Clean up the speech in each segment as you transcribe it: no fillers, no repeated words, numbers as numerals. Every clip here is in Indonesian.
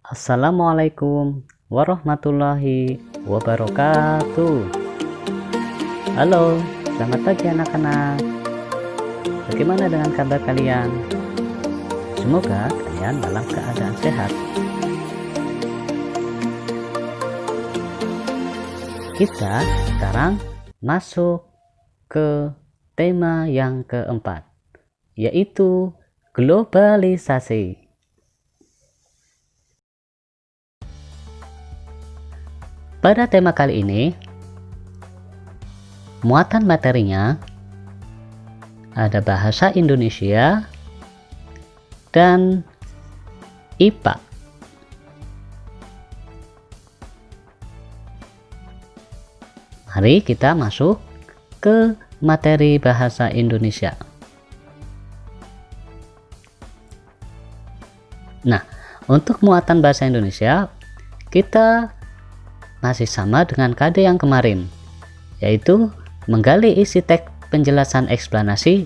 Assalamualaikum warahmatullahi wabarakatuh. Halo, selamat pagi anak-anak. Bagaimana dengan kabar kalian? Semoga kalian dalam keadaan sehat. Kita sekarang masuk ke tema yang keempat, yaitu globalisasi. Pada tema kali ini, muatan materinya ada bahasa Indonesia dan IPA. Mari kita masuk ke materi bahasa Indonesia. Nah, untuk muatan bahasa Indonesia, kita masih sama dengan KD yang kemarin, yaitu menggali isi teks penjelasan eksplanasi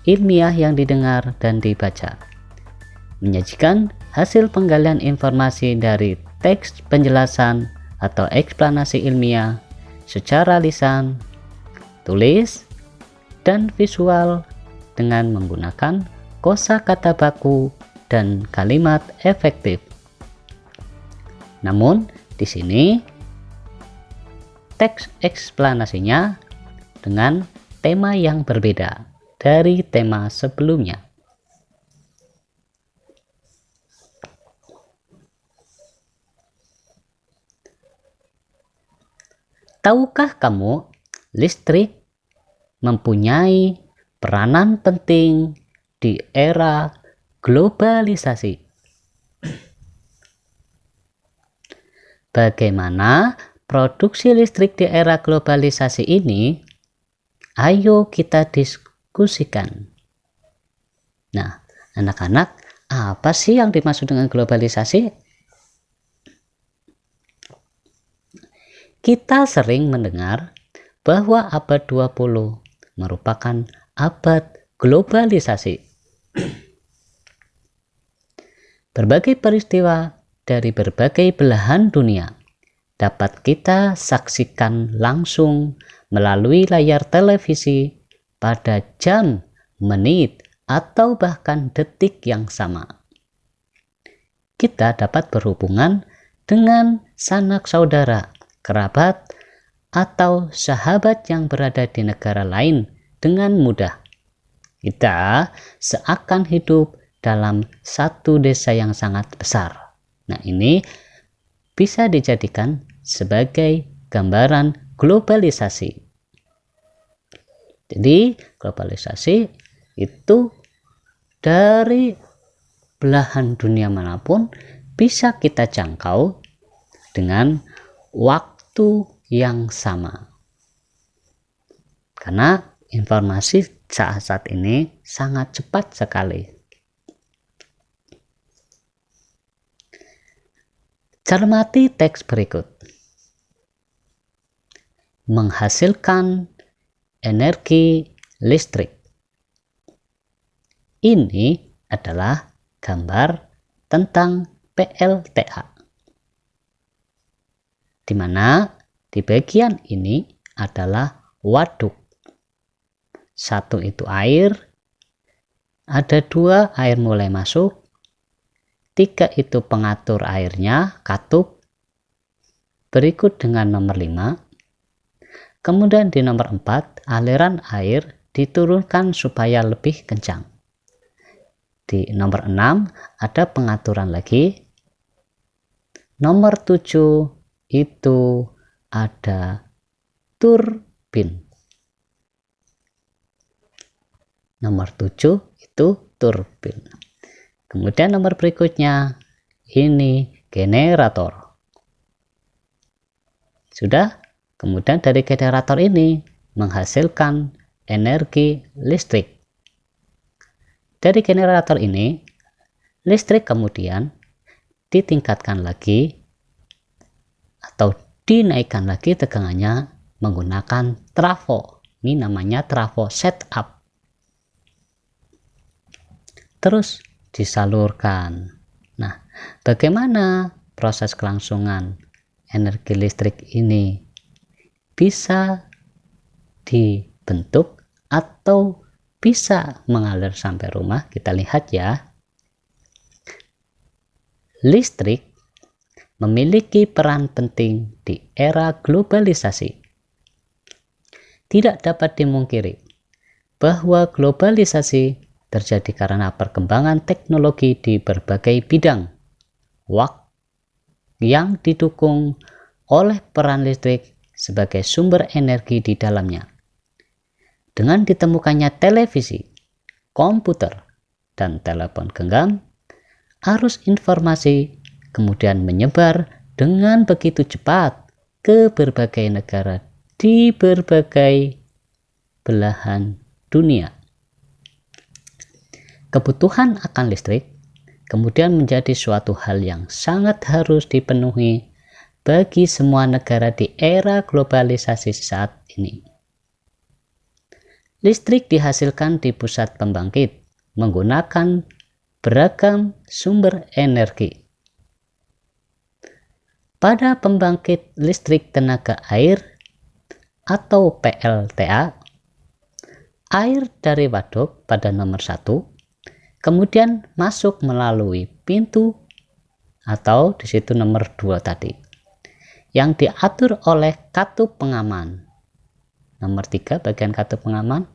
ilmiah yang didengar dan dibaca, menyajikan hasil penggalian informasi dari teks penjelasan atau eksplanasi ilmiah secara lisan, tulis, dan visual dengan menggunakan kosakata baku dan kalimat efektif. Namun, di sini teks eksplanasinya dengan tema yang berbeda dari tema sebelumnya. Tahukah kamu, listrik mempunyai peranan penting di era globalisasi? Bagaimana produksi listrik di era globalisasi ini? Ayo kita diskusikan. Nah, anak-anak, apa sih yang dimaksud dengan globalisasi? Kita sering mendengar bahwa abad 20 merupakan abad globalisasi. Berbagai peristiwa dari berbagai belahan dunia dapat kita saksikan langsung melalui layar televisi pada jam, menit, atau bahkan detik yang sama. Kita dapat berhubungan dengan sanak saudara, kerabat, atau sahabat yang berada di negara lain dengan mudah. Kita seakan hidup dalam satu desa yang sangat besar. Nah, ini bisa dijadikan sebagai gambaran globalisasi. Jadi, globalisasi itu dari belahan dunia manapun bisa kita jangkau dengan waktu yang sama. Karena informasi saat ini sangat cepat sekali. Cermati teks berikut. Menghasilkan energi listrik. Ini adalah gambar tentang PLTA, di mana di bagian ini adalah waduk. Satu itu air, ada dua air mulai masuk, 3 itu pengatur airnya, katup, berikut dengan nomor 5. Kemudian di nomor 4, aliran air diturunkan supaya lebih kencang. Di nomor 6, ada pengaturan lagi. Nomor 7, itu ada turbin. Nomor 7, itu turbin. Kemudian nomor berikutnya, ini generator. Sudah? Kemudian dari generator ini menghasilkan energi listrik. Dari generator ini, listrik kemudian ditingkatkan lagi atau dinaikkan lagi tegangannya menggunakan trafo. Ini namanya trafo setup. Terus disalurkan Nah, bagaimana proses kelangsungan energi listrik ini bisa dibentuk atau bisa mengalir sampai rumah? Kita lihat ya. Listrik memiliki peran penting di era globalisasi. Tidak dapat dimungkiri bahwa globalisasi terjadi karena perkembangan teknologi di berbagai bidang yang didukung oleh peran listrik sebagai sumber energi di dalamnya. Dengan ditemukannya televisi, komputer, dan telepon genggam, arus informasi kemudian menyebar dengan begitu cepat ke berbagai negara di berbagai belahan dunia. Kebutuhan akan listrik kemudian menjadi suatu hal yang sangat harus dipenuhi bagi semua negara di era globalisasi saat ini. Listrik dihasilkan di pusat pembangkit menggunakan beragam sumber energi. Pada pembangkit listrik tenaga air atau PLTA, air dari waduk pada nomor 1 kemudian masuk melalui pintu atau di situ nomor 2 tadi, yang diatur oleh katup pengaman. Nomor 3 bagian katup pengaman,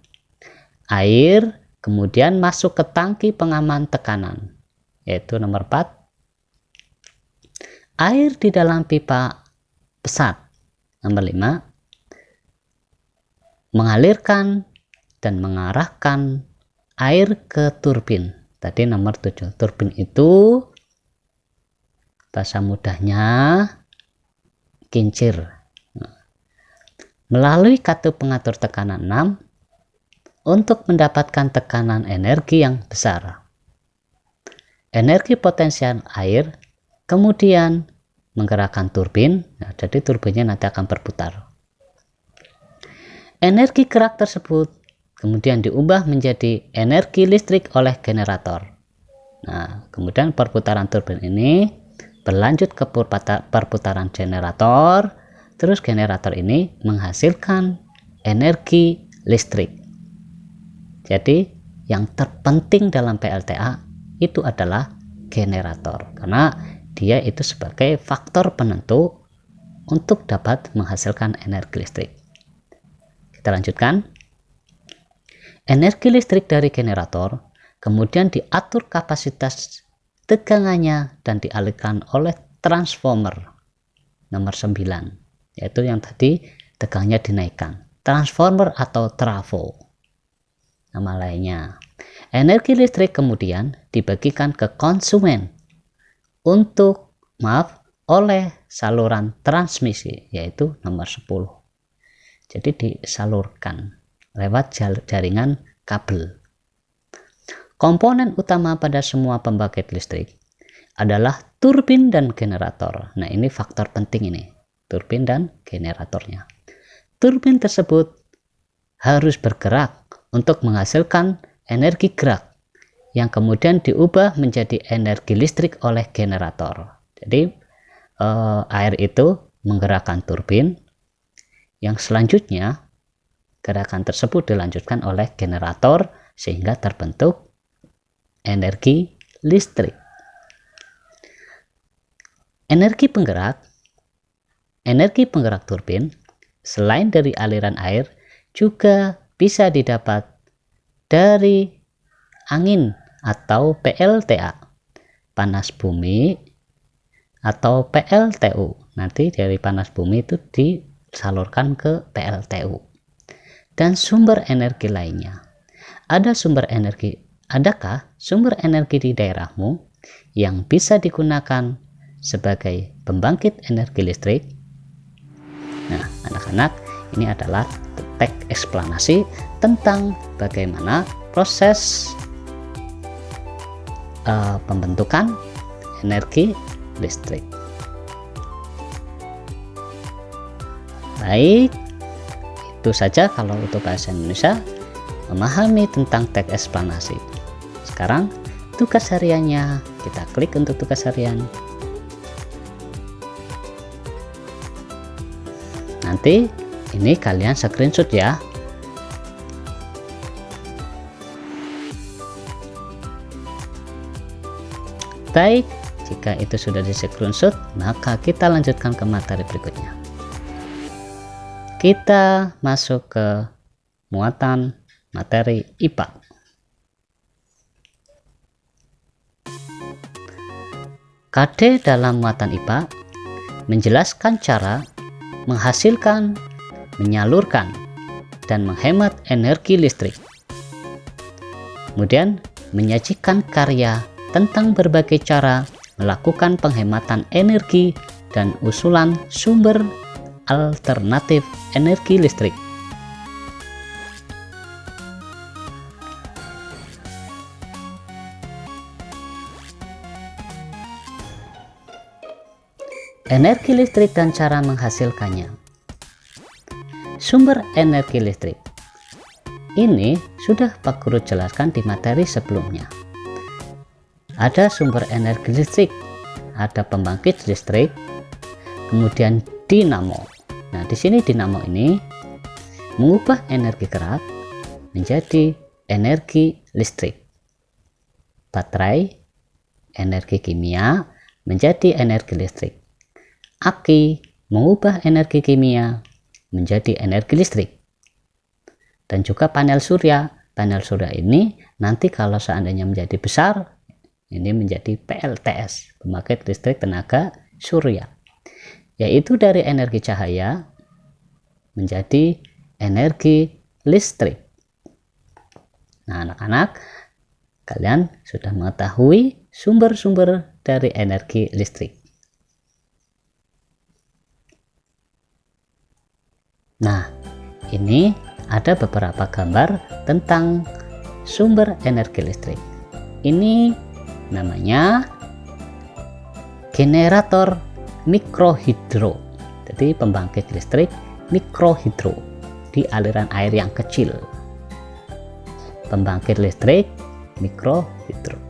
air kemudian masuk ke tangki pengaman tekanan, yaitu nomor 4. Air di dalam pipa pesat, nomor 5. Mengalirkan dan mengarahkan air ke turbin, tadi nomor 7. Turbin itu bahasa mudahnya kincir. Melalui katup pengatur tekanan 6 untuk mendapatkan tekanan energi yang besar. Energi potensial air kemudian menggerakkan turbin, jadi turbinnya nanti akan berputar. Energi gerak tersebut kemudian diubah menjadi energi listrik oleh generator. Nah, kemudian perputaran turbin ini berlanjut ke perputaran generator, terus generator ini menghasilkan energi listrik. Jadi, yang terpenting dalam PLTA itu adalah generator, karena dia itu sebagai faktor penentu untuk dapat menghasilkan energi listrik. Kita lanjutkan. Energi listrik dari generator kemudian diatur kapasitas tegangannya dan dialihkan oleh transformer nomor 9, yaitu yang tadi tegangannya dinaikkan, transformer atau trafo nama lainnya. Energi listrik kemudian dibagikan ke konsumen oleh saluran transmisi, yaitu nomor 10. Jadi disalurkan lewat jaringan kabel. Komponen utama pada semua pembangkit listrik adalah turbin dan generator. Nah, ini faktor penting ini, turbin dan generatornya. Turbin tersebut harus bergerak untuk menghasilkan energi gerak yang kemudian diubah menjadi energi listrik oleh generator. Jadi air itu menggerakkan turbin, yang selanjutnya gerakan tersebut dilanjutkan oleh generator sehingga terbentuk energi listrik. Energi penggerak turbin selain dari aliran air juga bisa didapat dari angin atau PLTA, panas bumi atau PLTU. Nanti dari panas bumi itu disalurkan ke PLTU. Dan sumber energi lainnya. Adakah sumber energi di daerahmu yang bisa digunakan sebagai pembangkit energi listrik? Nah, anak-anak, ini adalah teks eksplanasi tentang bagaimana proses pembentukan energi listrik. Baik, itu saja kalau untuk bahasa Indonesia, memahami tentang teks eksplanasi. Sekarang tugas hariannya kita klik untuk tugas harian. Nanti ini kalian screenshot ya. Baik, jika itu sudah di screenshot, maka kita lanjutkan ke materi berikutnya. Kita masuk ke muatan materi IPA. KD dalam muatan IPA menjelaskan cara menghasilkan, menyalurkan, dan menghemat energi listrik. Kemudian menyajikan karya tentang berbagai cara melakukan penghematan energi dan usulan sumber alternatif energi listrik. Energi listrik dan cara menghasilkannya. Sumber energi listrik ini sudah Pak Guru jelaskan di materi sebelumnya. Ada sumber energi listrik, ada pembangkit listrik, kemudian dinamo. Nah, di sini dinamo ini mengubah energi gerak menjadi energi listrik. Baterai, energi kimia menjadi energi listrik. Aki mengubah energi kimia menjadi energi listrik. Dan juga panel surya. Panel surya ini nanti kalau seandainya menjadi besar, ini menjadi PLTS, pembangkit listrik tenaga surya, yaitu dari energi cahaya menjadi energi listrik. Nah, anak-anak, kalian sudah mengetahui sumber-sumber dari energi listrik. Nah, ini ada beberapa gambar tentang sumber energi listrik. Ini namanya generator mikrohidro. Jadi pembangkit listrik mikrohidro di aliran air yang kecil. Pembangkit listrik mikrohidro.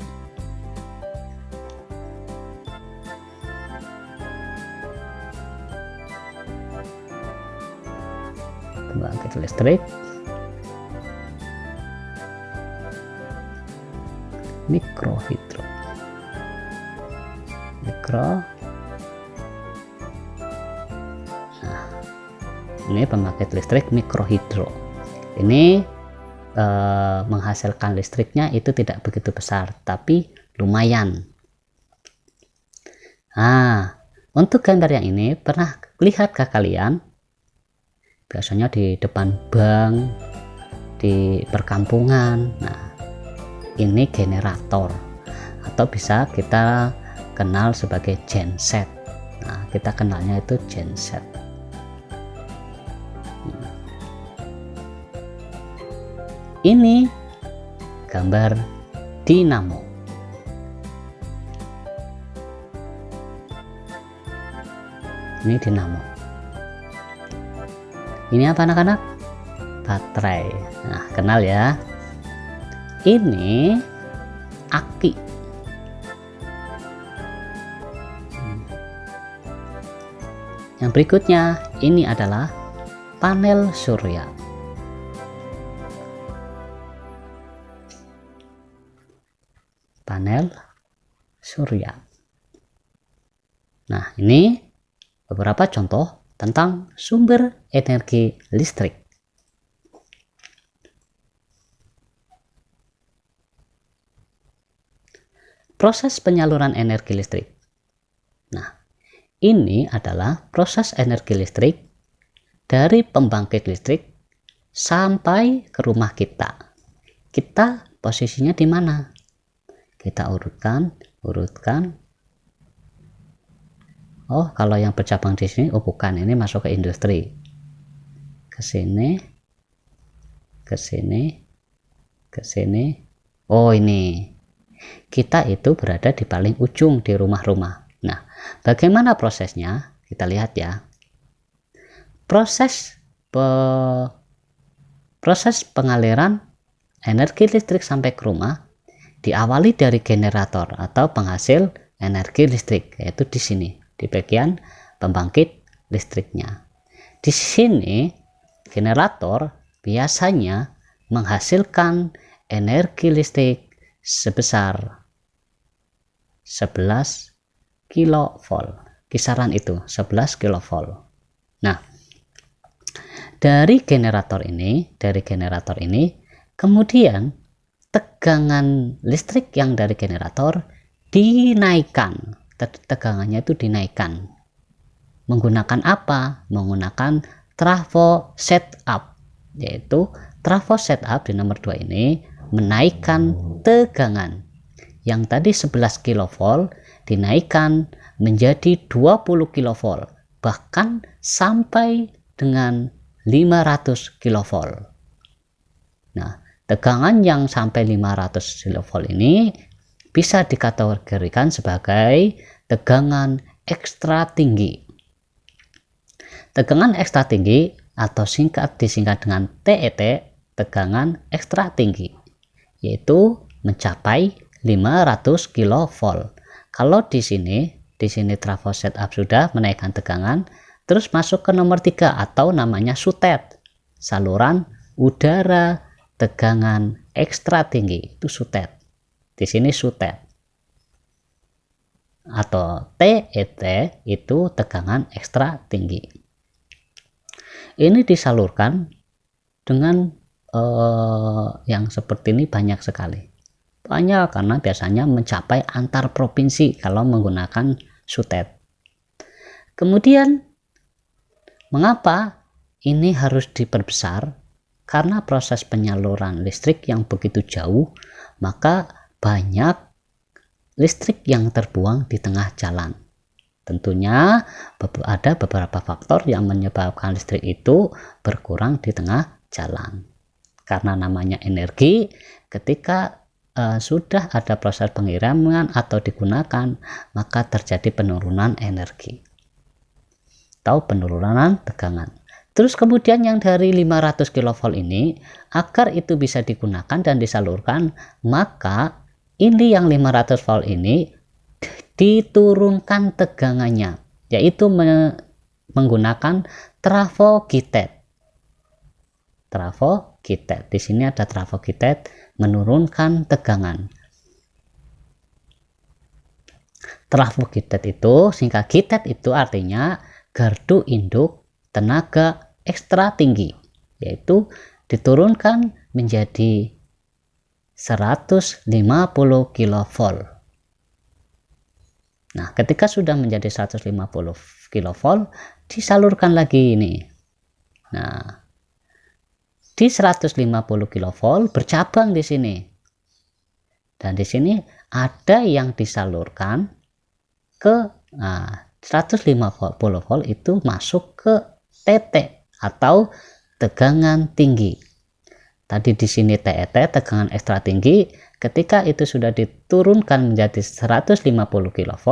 Pembangkit listrik mikrohidro. Nah, ini pembangkit listrik mikrohidro. Ini menghasilkan listriknya itu tidak begitu besar, tapi lumayan. Nah, untuk gambar yang ini pernah lihatkah kalian? Biasanya di depan bank, di perkampungan. Nah, ini generator, atau bisa kita kenal sebagai genset. Nah, kita kenalnya itu genset. Ini gambar dinamo. Ini dinamo. Ini apa anak-anak? Baterai. Nah, kenal ya. Ini aki. Yang berikutnya, ini adalah panel surya. Panel surya. Nah, ini beberapa contoh tentang sumber energi listrik. Proses penyaluran energi listrik. Nah, ini adalah proses energi listrik dari pembangkit listrik sampai ke rumah kita. Kita posisinya di mana? Kita urutkan. Oh, kalau yang bercabang di sini, oh bukan, ini masuk ke industri. Ke sini, ke sini, ke sini. Oh, ini. Kita itu berada di paling ujung di rumah-rumah. Nah, bagaimana prosesnya? Kita lihat ya. Proses pengaliran energi listrik sampai ke rumah diawali dari generator atau penghasil energi listrik, yaitu di sini di bagian pembangkit listriknya. Di sini generator biasanya menghasilkan energi listrik sebesar 11 kilovolt, kisaran itu 11 kilovolt. Nah, dari generator ini kemudian tegangan listrik yang dari generator dinaikkan. Tegangannya itu dinaikkan. Menggunakan apa? Menggunakan trafo setup. Yaitu trafo setup di nomor 2 ini menaikkan tegangan. Yang tadi 11 kV dinaikkan menjadi 20 kV. Bahkan sampai dengan 500 kV. Nah, tegangan yang sampai 500 kV ini bisa dikategorikan sebagai tegangan ekstra tinggi. Tegangan ekstra tinggi atau disingkat dengan TET, tegangan ekstra tinggi, yaitu mencapai 500 kV. Kalau di sini trafo setup sudah menaikkan tegangan, terus masuk ke nomor 3 atau namanya SUTET, saluran udara tegangan ekstra tinggi, itu SUTET. Di sini SUTET atau TET itu tegangan ekstra tinggi. Ini disalurkan dengan yang seperti ini banyak sekali. Banyak karena biasanya mencapai antar provinsi kalau menggunakan SUTET. Kemudian mengapa ini harus diperbesar? Karena proses penyaluran listrik yang begitu jauh, maka banyak listrik yang terbuang di tengah jalan. Tentunya ada beberapa faktor yang menyebabkan listrik itu berkurang di tengah jalan. Karena namanya energi, ketika sudah ada proses pengiriman atau digunakan, maka terjadi penurunan energi atau penurunan tegangan. Terus kemudian yang dari 500 kV ini, agar itu bisa digunakan dan disalurkan, maka ini yang 500 volt ini diturunkan tegangannya, yaitu menggunakan trafo gitet. Trafo gitet. Di sini ada trafo gitet menurunkan tegangan. Trafo gitet itu, singkat gitet itu artinya gardu induk tenaga ekstra tinggi, yaitu diturunkan menjadi 150 kV. Nah, ketika sudah menjadi 150 kV, disalurkan lagi ini. Nah, di 150 kV bercabang di sini. Dan di sini ada yang disalurkan ke 150 volt itu masuk ke TT atau tegangan tinggi. Tadi di sini TET, tegangan ekstra tinggi, ketika itu sudah diturunkan menjadi 150 kV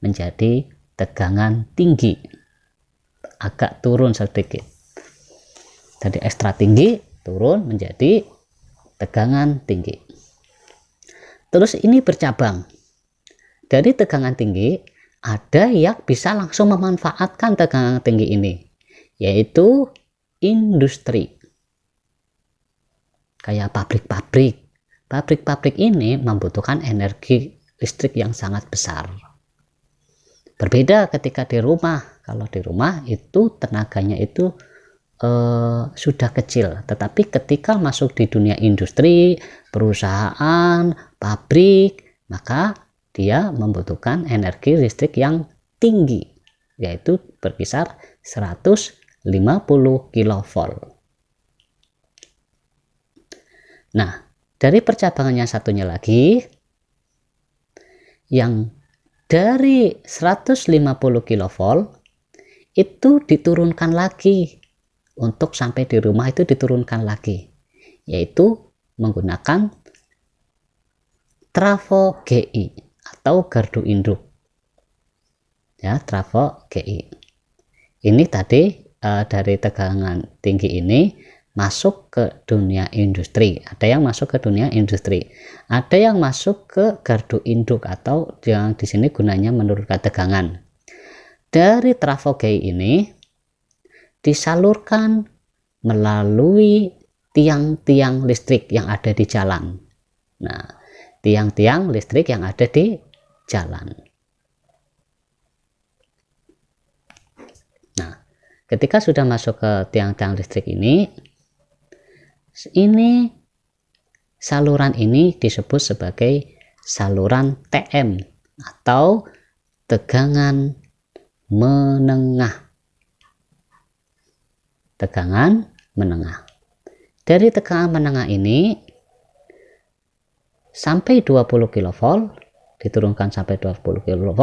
menjadi tegangan tinggi. Agak turun sedikit. Jadi ekstra tinggi turun menjadi tegangan tinggi. Terus ini bercabang. Dari tegangan tinggi ada yang bisa langsung memanfaatkan tegangan tinggi ini, yaitu industri. Kayak pabrik-pabrik. Pabrik-pabrik ini membutuhkan energi listrik yang sangat besar. Berbeda ketika di rumah. Kalau di rumah itu tenaganya itu sudah kecil. Tetapi ketika masuk di dunia industri, perusahaan, pabrik, maka dia membutuhkan energi listrik yang tinggi, yaitu berkisar 150 kV. Nah, dari percabangan yang satunya lagi, yang dari 150 kV itu diturunkan lagi. Untuk sampai di rumah itu diturunkan lagi, yaitu menggunakan trafo GI atau gardu induk. Ya, trafo GI. Ini tadi dari tegangan tinggi ini masuk ke dunia industri, ada yang masuk ke dunia industri, ada yang masuk ke gardu induk atau yang di sini gunanya menurunkan tegangan. Dari trafo gay ini disalurkan melalui tiang-tiang listrik yang ada di jalan. Nah, tiang-tiang listrik yang ada di jalan. Nah, ketika sudah masuk ke tiang-tiang listrik ini saluran ini disebut sebagai saluran TM atau tegangan menengah. Tegangan menengah. Dari tegangan menengah ini sampai 20 kV, diturunkan sampai 20 kV.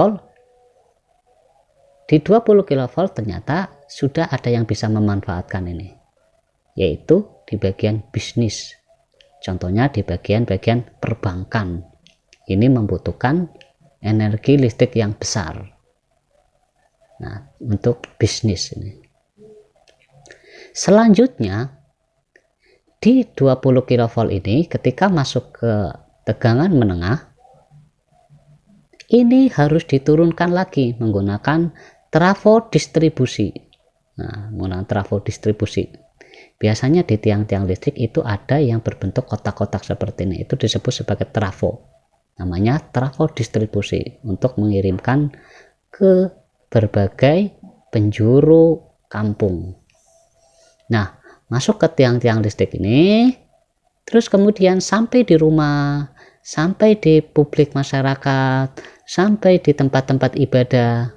Di 20 kV ternyata sudah ada yang bisa memanfaatkan ini, yaitu di bagian bisnis. Contohnya di bagian-bagian perbankan. Ini membutuhkan energi listrik yang besar. Nah, untuk bisnis ini. Selanjutnya di 20 kV ini ketika masuk ke tegangan menengah, ini harus diturunkan lagi menggunakan trafo distribusi. Nah, menggunakan trafo distribusi. Biasanya di tiang-tiang listrik itu ada yang berbentuk kotak-kotak seperti ini. Itu disebut sebagai trafo. Namanya trafo distribusi untuk mengirimkan ke berbagai penjuru kampung. Nah, masuk ke tiang-tiang listrik ini, terus kemudian sampai di rumah, sampai di publik masyarakat, sampai di tempat-tempat ibadah.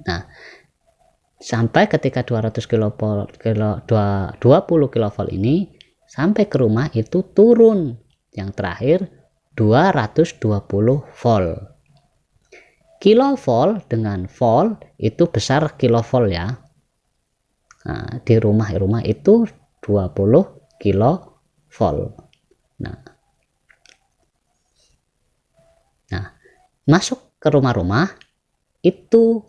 Nah, sampai ketika 20 kV ini sampai ke rumah itu turun yang terakhir 220 volt. Kilovolt dengan volt itu besar kilovolt ya. Nah, di rumah itu 20 kilovolt. Nah, masuk ke rumah-rumah itu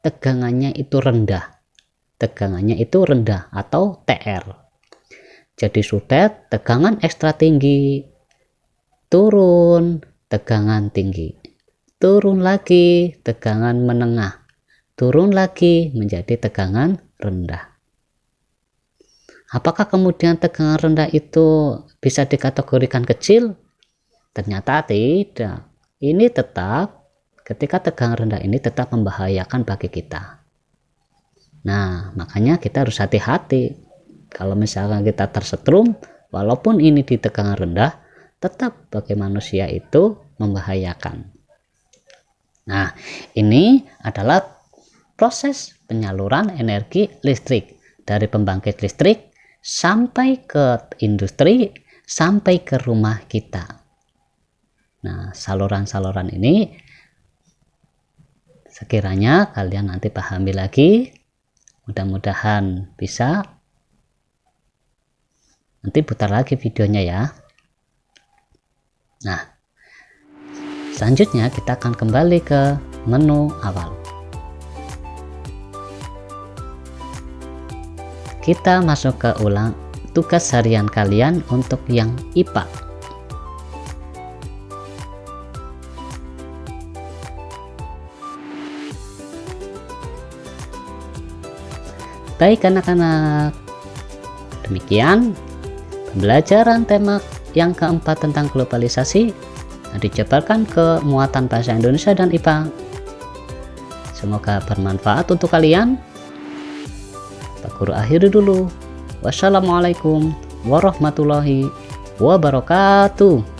tegangannya itu rendah. Tegangannya itu rendah atau TR. Jadi sudah tegangan ekstra tinggi, turun tegangan tinggi, turun lagi tegangan menengah, turun lagi menjadi tegangan rendah. Apakah kemudian tegangan rendah itu bisa dikategorikan kecil? Ternyata tidak. Ini tetap, ketika tegangan rendah ini tetap membahayakan bagi kita. Nah, makanya kita harus hati-hati. Kalau misalkan kita tersetrum, walaupun ini di tegangan rendah, tetap bagi manusia itu membahayakan. Nah, ini adalah proses penyaluran energi listrik dari pembangkit listrik sampai ke industri, sampai ke rumah kita. Nah, saluran-saluran ini sekiranya kalian nanti pahami lagi, mudah-mudahan bisa. Nanti putar lagi videonya ya. Nah, selanjutnya kita akan kembali ke menu awal. Kita masuk ke ulang tugas harian kalian untuk yang IPA. Baik anak-anak, demikian pembelajaran tema yang keempat tentang globalisasi yang dijabarkan ke muatan bahasa Indonesia dan IPA. Semoga bermanfaat untuk kalian. Pak Guru akhiri dulu. Wassalamualaikum warahmatullahi wabarakatuh.